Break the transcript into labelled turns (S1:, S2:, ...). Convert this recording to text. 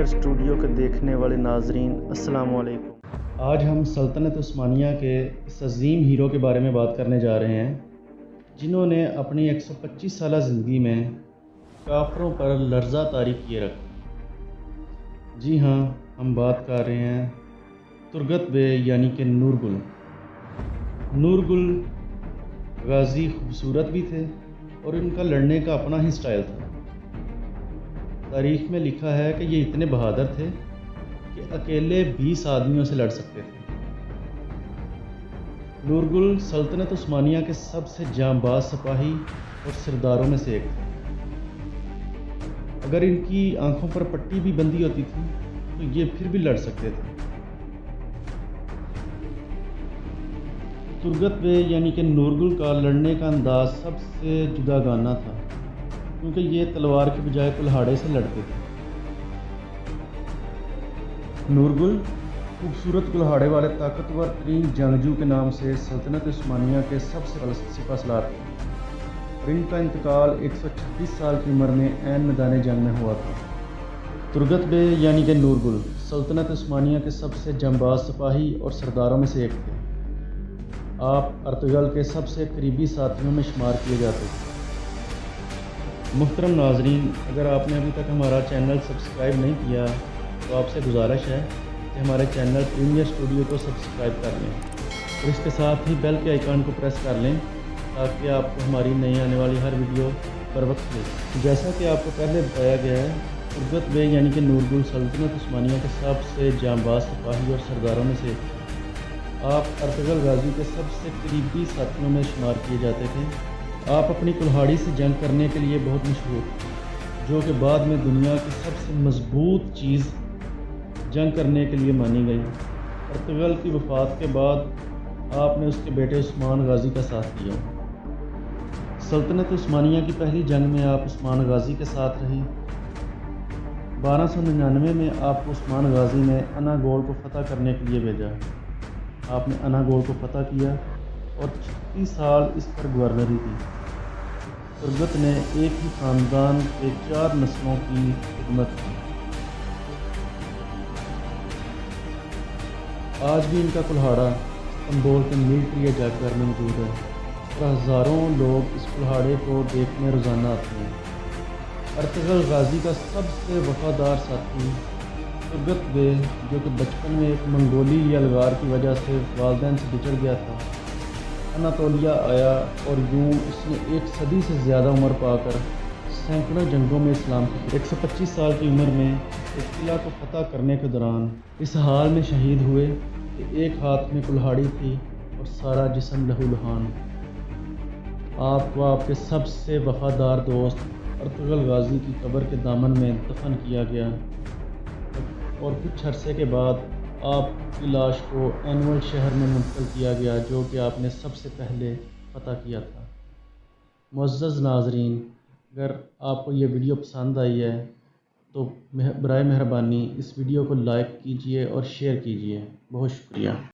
S1: Premiere studio کے دیکھنے والے ناظرین السلام علیکم۔ آج ہم سلطنت عثمانیہ کے اس عظیم ہیرو کے بارے میں بات کرنے جا رہے ہیں جنہوں نے اپنی 125 سالہ زندگی میں کافروں پر لرزہ طاری کیے رکھا۔ جی ہاں، ہم بات کر رہے ہیں ترگت بے یعنی کہ نورگل۔ نورگل غازی خوبصورت بھی تھے اور ان کا لڑنے کا اپنا ہی سٹائل تھا۔ تاریخ میں لکھا ہے کہ یہ اتنے بہادر تھے کہ اکیلے 20 آدمیوں سے لڑ سکتے تھے۔ نورگل سلطنت عثمانیہ کے سب سے جانباز سپاہی اور سرداروں میں سے ایک تھے۔ اگر ان کی آنکھوں پر پٹی بھی بندھی ہوتی تھی تو یہ پھر بھی لڑ سکتے تھے۔ ترگت بے یعنی کہ نورگل کا لڑنے کا انداز سب سے جداگانہ تھا کیونکہ یہ تلوار کے بجائے کلہاڑے سے لڑتے تھے۔ نورگل خوبصورت کلہاڑے والے طاقتور ترین جنگجو کے نام سے سلطنت عثمانیہ کے سب سے سپہ سالار تھے اور ان کا انتقال 126 سال کی عمر میں عین میدان جنگ میں ہوا تھا۔ ترگت بے یعنی کہ نورگل سلطنت عثمانیہ کے سب سے جانباز سپاہی اور سرداروں میں سے ایک تھے۔ آپ ارطغرل کے سب سے قریبی ساتھیوں میں شمار کیے جاتے تھے۔ محترم ناظرین، اگر آپ نے ابھی تک ہمارا چینل سبسکرائب نہیں کیا تو آپ سے گزارش ہے کہ ہمارے چینل پریمیئر اسٹوڈیو کو سبسکرائب کر لیں اور اس کے ساتھ ہی بیل کے آئیکن کو پریس کر لیں تاکہ آپ کو ہماری نئی آنے والی ہر ویڈیو پر وقت ملے۔ جیسا کہ آپ کو پہلے بتایا گیا ہے، ترگت بے یعنی کہ نورگل سلطنت عثمانیہ کے سب سے جانباز سپاہی اور سرداروں میں سے آپ ارطغرل غازی کے سب سے قریبی ساتھیوں میں شمار کیے جاتے تھے۔ آپ اپنی کلہاڑی سے جنگ کرنے کے لیے بہت مشہور تھے، جو کہ بعد میں دنیا کی سب سے مضبوط چیز جنگ کرنے کے لیے مانی گئی۔ ارطغرل کی وفات کے بعد آپ نے اس کے بیٹے عثمان غازی کا ساتھ دیا۔ سلطنت عثمانیہ کی پہلی جنگ میں آپ عثمان غازی کے ساتھ رہی۔ 1299 میں آپ کو عثمان غازی نے انا گول کو فتح کرنے کے لیے بھیجا۔ آپ نے انا گول کو فتح کیا اور 36 سال اس پر گورنری کی۔ ترگت نے ایک ہی خاندان کے 4 نسلوں کی خدمت کی۔ آج بھی ان کا کلہاڑا استنبول کے ملٹری جاگ گھر میں موجود ہے اور ہزاروں لوگ اس کلہاڑے کو دیکھنے روزانہ آتے ہیں۔ ارطغرل غازی کا سب سے وفادار ساتھی ترگت بے، جو کہ بچپن میں ایک منگولی یلغار کی وجہ سے والدین سے بچھڑ گیا تھا، اناطولیہ آیا اور یوں اس نے 1 صدی سے زیادہ عمر پا کر سینکڑوں جنگوں میں اسلام کی 125 سال کی عمر میں ایک قلعہ کو فتح کرنے کے دوران اس حال میں شہید ہوئے کہ ایک ہاتھ میں کلہاڑی تھی اور سارا جسم لہو لہان۔ آپ کو آپ کے سب سے وفادار دوست ارطغرل غازی کی قبر کے دامن میں دفن کیا گیا اور کچھ عرصے کے بعد آپ کی لاش کو اینول شہر میں منتقل کیا گیا جو کہ آپ نے سب سے پہلے فتح کیا تھا۔ معزز ناظرین، اگر آپ کو یہ ویڈیو پسند آئی ہے تو برائے مہربانی اس ویڈیو کو لائک کیجیے اور شیئر کیجیے۔ بہت شکریہ۔